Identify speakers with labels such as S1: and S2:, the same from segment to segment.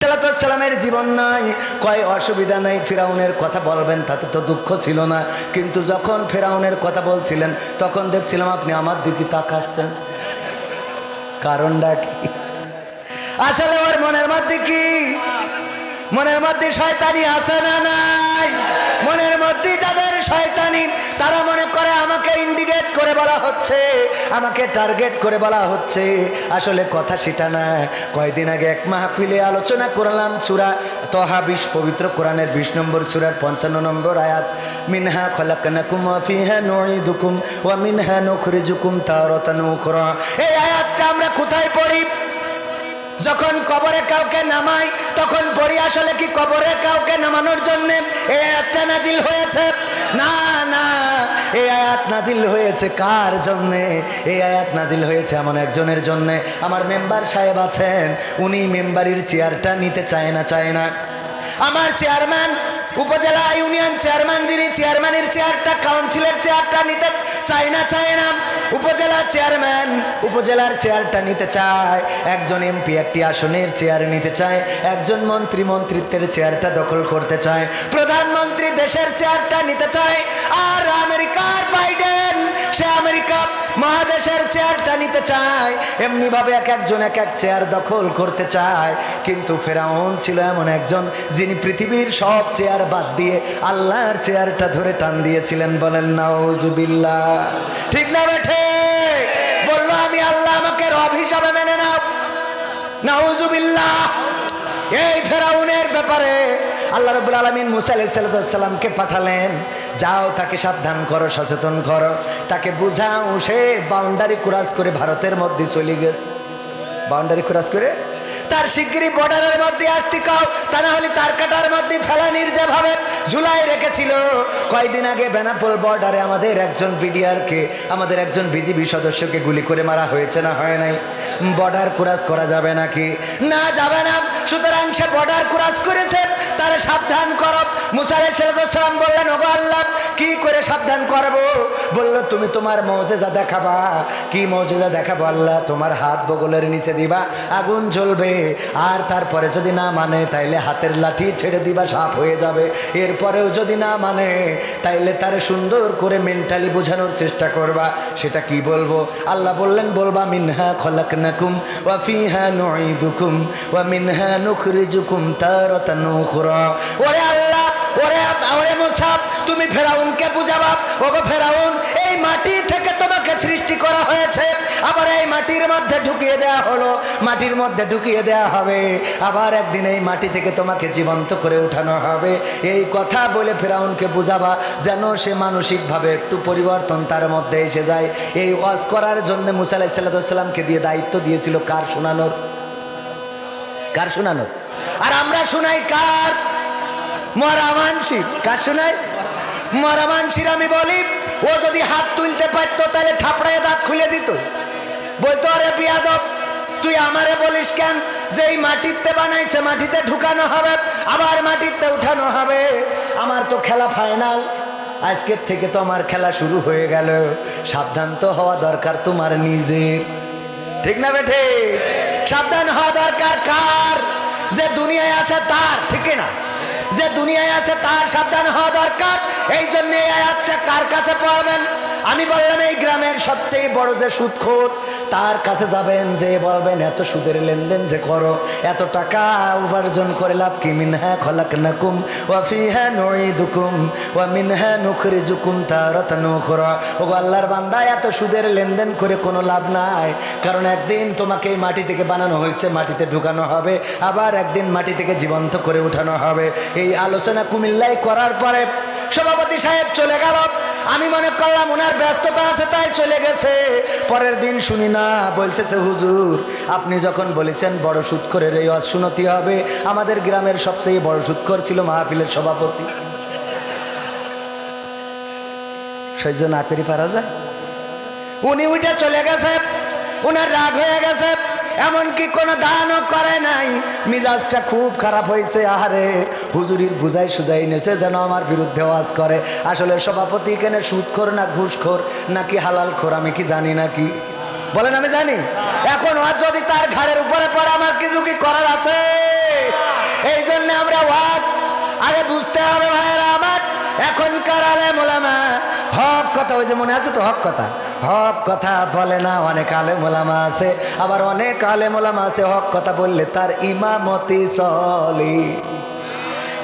S1: সালামের জীবন নাই, কয় অসুবিধা নাই, ফিরাউনের কথা বলবেন, তাতে তো দুঃখ ছিল না। কিন্তু যখন ফিরাউনের কথা বলছিলেন তখন দেখছিলাম আপনি আমার দিকে তাকাচ্ছেন, কারণটা কি? আসলে ওর মনের মধ্যে কি, মনের মধ্যে শয়তানি আছে না নাই? মনের মধ্যে যাদের শয়তানি, তারা মনে করে আমাকে ইন্ডিকেট করে বলা হচ্ছে, আমাকে টার্গেট করে বলা হচ্ছে। আসলে কথা সেটা না। কয়দিন আগে এক মাহফিলে আলোচনা করলাম সূরা তহা 20 পবিত্র কোরআনের 20 নম্বর সূরার 55 নম্বর আয়াত, মিনহা খলাকনাকুম ওয়া ফিহা নুঈদুকুম ওয়া মিনহা নুখরিজুকুম তারাতান উখরা। এই আয়াতটা আমরা কোথায় পড়ি? যখন কবরে কাউকে নামাই তখন পড়ি। আসলে কি কবরে কাউকে নামানোর জন্য এই আয়াতটা নাজিল হয়েছে? না না, এই আয়াত নাজিল হয়েছে কার জন্য? এই আয়াত নাজিল হয়েছে এমন একজনের জন্য। আমার মেম্বার সাহেব আছেন, উনি মেম্বারির চেয়ারটা নিতে চায় না। আমার চেয়ারম্যান, উপজেলা ইউনিয়ন চেয়ারম্যান, যিনি চেয়ারম্যানের চেয়ারটা, কাউন্সিলের চেয়ারটা নিতে চায় না। উপজেলা চেয়ারম্যান উপজেলার চেয়ারটা নিতে চায়, একজন এমপি একটি আসনের চেয়ার নিতে চায়, একজন মন্ত্রী মন্ত্রিত্বের চেয়ারটা দখল করতে চায়, প্রধানমন্ত্রী দেশের চেয়ারটা নিতে চায়, আর আমেরিকার বাইডেন সে আমেরিকা মহাদেশের চেয়ারটা নিতে চায়। এমনি ভাবে এক একজন এক এক চেয়ার দখল করতে চায়। কিন্তু ফেরাউন ছিল এমন একজন, যিনি পৃথিবীর সব চেয়ার বাদ দিয়ে আল্লাহর চেয়ারটা ধরে টান দিয়েছিলেন। বলেন নাউজুবিল্লাহ। ঠিক না বেঠে? বললো আমি আল্লাহ, আমাকে রব হিসাবে মেনে নাও। নাউজুবিল্লাহ। এই ফেরাউনের ব্যাপারে আল্লাহ রাব্বুল আলামিন মুসা আলাইহিস সালামকে পাঠালেন, যাও তাকে সাবধান করো, সচেতন করো, তাকে বুঝাও। সে বাউন্ডারি ক্রস করে ভারতের মধ্যে চলে গেছে। বাউন্ডারি ক্রস করে তার শিগগিরই বর্ডারের মধ্যে আসতে কাও, তা না হলে তার কাটার মধ্যে ফেলানির যেভাবে ঝুলাই রেখেছিল। কয়দিন আগে বেনাপোল বর্ডারে আমাদের একজন বিডিআরকে, আমাদের একজন বিজিবি সদস্যকে গুলি করে মারা হয়েছে না হয় নাই? বর্ডার ক্রস করা যাবে নাকি? না, যাবে না। সুতরাং সে বর্ডার ক্রস করেছে, তারা সাবধান করো। মুসা আলাইহিস সালাম বললেন, ওগো আল্লাহ, কি করে সাবধান করবো? বলল, তুমি তোমার মুজিজা দেখাবা। কি মুজিজা দেখাবো আল্লাহ? তোমার হাত বগলের নিচে দিবা, আগুন জ্বলবে, আর তারপরে যদি না মানে তাইলে হাতের লাঠি ছেড়ে দিবা, সাপ হয়ে যাবে। এরপরেও যদি না মানে তাইলে তার সুন্দর করে মেন্টালি বোঝানোর চেষ্টা করবা। সেটা কি বলবো? আল্লাহ বললেন, বলবা মিনহা খলাকনাকুম ওয়া ফিহা নুঈদুকুম ওয়া মিনহা নুখরিজুকুম তারাতান উখরা। ওরে আল্লাহ, ওরে মুসা, তুমি ফেরাউনকে বুঝাবা, ওগো ফেরাউন, এই মাটি থেকে তোমাকে সৃষ্টি করা হয়েছে, আবার এই মাটির মধ্যে ঢুকিয়ে দেয়া হলো, মাটির মধ্যে ঢুকিয়ে দেয়া হবে, আবার একদিন এই মাটি থেকে তোমাকে জীবন্ত করে উঠানো হবে। এই কথা বলে ফেরাউনকে বুঝাবা, যেন সে মানসিকভাবে একটু পরিবর্তন তার মধ্যে এসে যায়। এই ওয়াজ করার জন্য মুসা আলাইহিস সালামকে দিয়ে দায়িত্ব দিয়েছিল কার শোনানোর? কার শোনানোর? আর আমরা শোনাই কার? মরা মানসির। কার শোনাই? মরা মানসির। আমি বলি, ও যদি হাত তুলতে পারতো তাহলে থাপড়ায় দাঁত খুলে দিত। বলতো, আরে বিয়াদব, তুই আমারে বলিস কেন যে এই মাটিতে বানাইছে, মাটিতে ঢুকানো হবে, আবার মাটিতে উঠানো হবে। আমার তো খেলা ফাইনাল, আজকের থেকে তো আমার খেলা শুরু হয়ে গেল। সাবধান তো হওয়া দরকার তোমার নিজের। ঠিক না বেঠে? সাবধান হওয়া দরকার কার? যে দুনিয়ায় আছে তার। ঠিক না? যে দুনিয়ায় আছে তার সাবধান হওয়া দরকার। এই জন্য এই আয়াতটা কার কাছে পড়বেন? আমি বললাম, এই গ্রামের সবচেয়ে বড় যে সুদখোর, তার কাছে যাবেন, যে বলবেন এত সুদের লেনদেন যে করো, এত টাকা উপার্জন করে লাভ কি? মিনহা খলাকনাকুম ওয়া ফিহা নুঈদুকুম ওয়া মিনহা নুখরিজুকুম তারাতান উখরা। ওগো আল্লাহর বান্দা, এত সুদের লেনদেন করে কোনো লাভ নাই, কারণ একদিন তোমাকে এই মাটি থেকে বানানো হয়েছে, মাটিতে ঢুকানো হবে, আবার একদিন মাটি থেকে জীবন্ত করে উঠানো হবে। এই আলোচনা কুমিল্লায় করার পরে সভাপতি সাহেব চলে গেল। আমি মনে করলাম ওনার ব্যস্ততা আছে তাই চলে গেছে। পরের দিন শুনি না, বলতেছে, হুজুর, আপনি যখন বলেছেন বড় সুদখোরের এই ওয়াজ শুনতে হবে, আমাদের গ্রামের সবচেয়ে বড় সুদখোর ছিল মাহফিলের সভাপতি। সহ্য না করি পারা যায়? উনি উঠে চলে গেছে, ওনার রাগ হয়ে গেছে, এমনকি কোনো দানও করে নাই। মিজাজটা খুব খারাপ হয়েছে। আহারে, হুজুরির বুঝাই সুজাই নেছে যেন আমার বিরুদ্ধে ওয়াজ করে। আসলে সভাপতি কেন সুদখোর না ঘুষখোর নাকি হালাল খোর আমি কি জানি নাকি? বলেন আমি জানি? এখন ওয়াজ যদি তার ঘাড়ের উপরে পড়ে আমার কিছু কি করার আছে? এই জন্য আমরা ওয়াজ আগে বুঝতে হবে ভাইয়েরা আমার। এখনকার আলেম ওলামা হক কথা, ওই যে মনে আছে তো, হক কথা বলে না। অনেক আলেম ওলামা আছে, আবার অনেক আলেম ওলামা আছে হক কথা বললে তার ইমামতি চলে।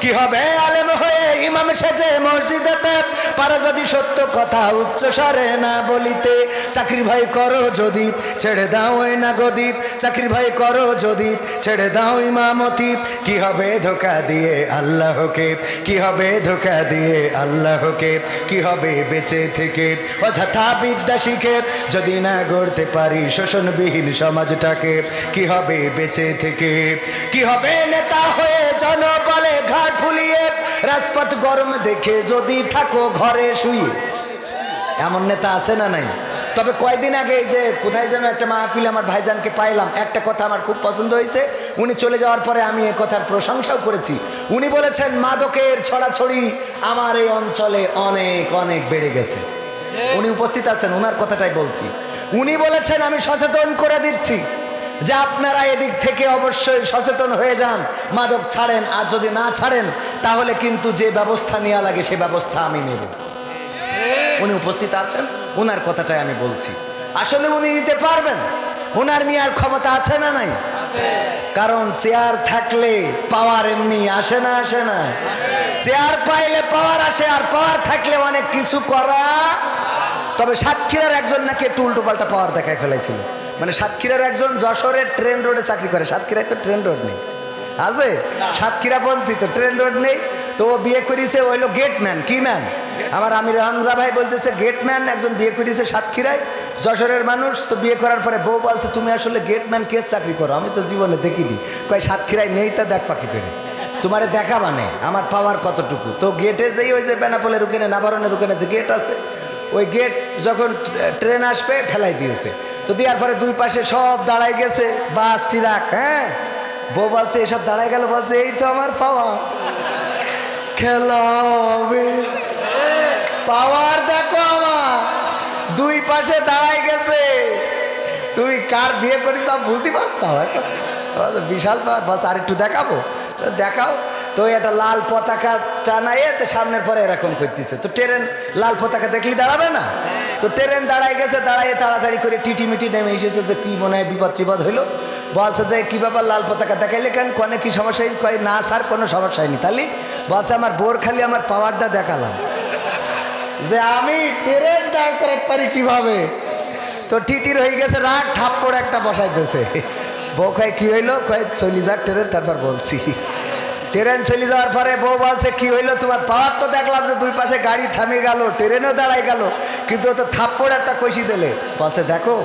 S1: কি হবে আলেম হয়ে ইমাম সেজে মসজিদেতে, পারো যদি সত্য কথা উচ্চ স্বরে না বলিতে। চাকরি ভাই করো যদি ছেড়ে দাও ওই না গদিপ, চাকরি ভাই করো যদি ছেড়ে দাও ইমামতি। কি হবে ধোকা দিয়ে আল্লাহকে, কি হবে ধোকা দিয়ে আল্লাহকে, কি হবে বেঁচে থেকে অযথা বিদ্যা শিখে যদি না গড়তে পারি শোষণবিহীন সমাজটাকে। কি হবে বেঁচে থেকে, কি হবে নেতা হয়ে জনবলে ঘাট ফুলিয়ে, রাজপথ গরম দেখে যদি থাকো ঘরে শুয়ে। এমন নেতা আছে না নাই? তবে কয়দিন আগে এই যে কোথায় যেন একটা মাহফিল আমার ভাইজানকে পাইলাম, একটা কথা আমার খুব পছন্দ হয়েছে। উনি চলে যাওয়ার পরে আমি এ কথার প্রশংসাও করেছি। উনি বলেছেন মাদকের ছড়াছড়ি আমার এই অঞ্চলে অনেক অনেক বেড়ে গেছে। উনি উপস্থিত আছেন, ওনার কথাটাই বলছি। উনি বলেছেন আমি সচেতন করে দিচ্ছি যে আপনারা এদিক থেকে অবশ্যই সচেতন হয়ে যান, মাদক ছাড়েন, আর যদি না ছাড়েন তাহলে কিন্তু যে ব্যবস্থা নেওয়া লাগে সে ব্যবস্থা আমি নেব। উনি উপস্থিত আছেন, ওনার কথাটাই আমি বলছি। আসলে উনি নিতে পারবেন, ওনার নেওয়ার ক্ষমতা আছে না নাই? কারণ চেয়ার থাকলে পাওয়ার এমনি আসে না, আসে না? চেয়ার পাইলে পাওয়ার আসে, আর পাওয়ার থাকলে অনেক কিছু করা। তবে সাতক্ষীরার একজন নাকি একটু উল্টো পাল্টা পাওয়ার দেখায় ফেলাইছিল। মানে সাতক্ষীরার একজন যশোরের ট্রেন রোডে চাকরি করে। সাতক্ষীরায় তো ট্রেন রোড নেই, আছে? সাতক্ষীরা বলছি তো ট্রেন রোড নেই। তো ও বিয়ে করেছে, ও হলো গেটম্যান। কি ম্যান? আমার আমির হামজা ভাই বলতেছে গেটম্যান একজন বিয়ে করেছে সাতক্ষীরায়, যশোরের মানুষ। তো বিয়ে করার পরে বউ বলছে তুমি আসলে গেটম্যান কে চাকরি করো? আমি তো জীবনে দেখিনি। কয় সাতক্ষীরায় নেই, তা দেখ পাখি করে তোমারে দেখা মানে আমার পাওয়ার কতটুকু। তো গেটে যেই ওই যে বেনাপোলের ওখানে নাবারণের ওখানে যে গেট আছে, ওই গেট যখন ট্রেন আসবে ফেলাই দিয়েছে। তো দেওয়ার পরে দুই পাশে সব দাঁড়াই গেছে, বাস ট্রাক। হ্যাঁ, বউ বলছে এসব দাঁড়াই গেল, বলছে এই তো আমার পাওয়া, খেলা হবে। পাওয়ার দেখো আমার দুই পাশে দাঁড়াই গেছে। তুই কার বিয়ে করিস সব বুঝতে পারছ? বিশাল পাওয়ার। বলছ আর একটু দেখাবো? দেখাও। তো এটা লাল পতাকা টানাইয়ে তো সামনের পরে এরকম করতেছে। তো ট্রেন লাল পতাকা দেখলি দাঁড়াবে না? তো ট্রেন দাঁড়াই গেছে, দাঁড়াইয়ে তাড়াতাড়ি করে টিটিমিটি নেমে এসেছে যে কি মনে হয় বিপদ টিপদ হইলো। বলছে যে কি ব্যাপার লাল পতাকা দেখাইলে কেন? কনে কি সমস্যা? কয় না স্যার কোনো সমস্যা হয়নি। তাহলে বলছে আমার বোর খালি আমার পাওয়ারটা দেখালাম যে আমি ট্রেন দাঁড় করাতে পারি কিভাবে। তো টিটির হয়ে গেছে রাগ, থাপ্পড় একটা বসাইতেছে। বউ কয় কি হইলো? কয় চলি যাক ট্রেন। তারপর বলছি ট্রেন চলে যাওয়ার পরে বউ বলছে কি হইলো তোমার? পাওয়ার তো দেখলাম যে দুই পাশে গাড়ি থামে গেল, ট্রেনও দাঁড়াই গেল, কিন্তু ও তো থাপ্পড় একটা কষি দিলে। বলছে দেখো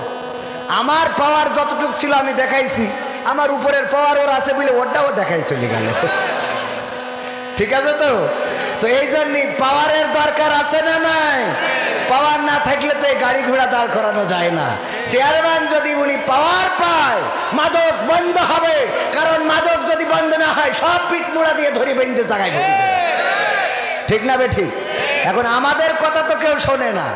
S1: আমার পাওয়ার যতটুকু ছিল আমি দেখাইছি, আমার উপরের পাওয়ার ওর আছে বলে ওটাও দেখাই চলে গেল। ঠিক আছে তো? তো এই জন্যই পাওয়ারের দরকার আছে না নাই? পাওয়ার না থাকলে তো এই গাড়ি ঘোড়া দাঁড় করানো যায় না। চেয়ারম্যান যদি উনি পাওয়ার পায় মাদক বন্ধ হবে, কারণ মাদক যদি বন্ধ না হয় সব পিঠ মোড়া দিয়ে ধরে বেঁধে জায়গায় ভরে দেবে। ঠিক না বে ঠিক? এখন আমাদের কথা তো কেউ শোনে না।